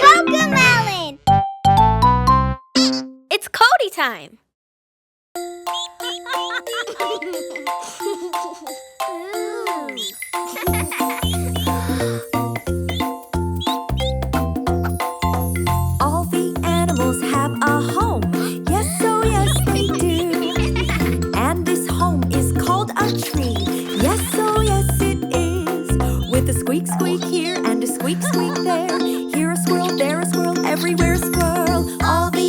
Cocomelon! It's Cody time! All the animals have a home. Yes, oh yes, they do. And this home is called a tree. Yes, oh yes, it is. With a squeak, squeak here and a squeak, squeak there. Here a squirrel, there a squirrel, everywhere a squirrel. All the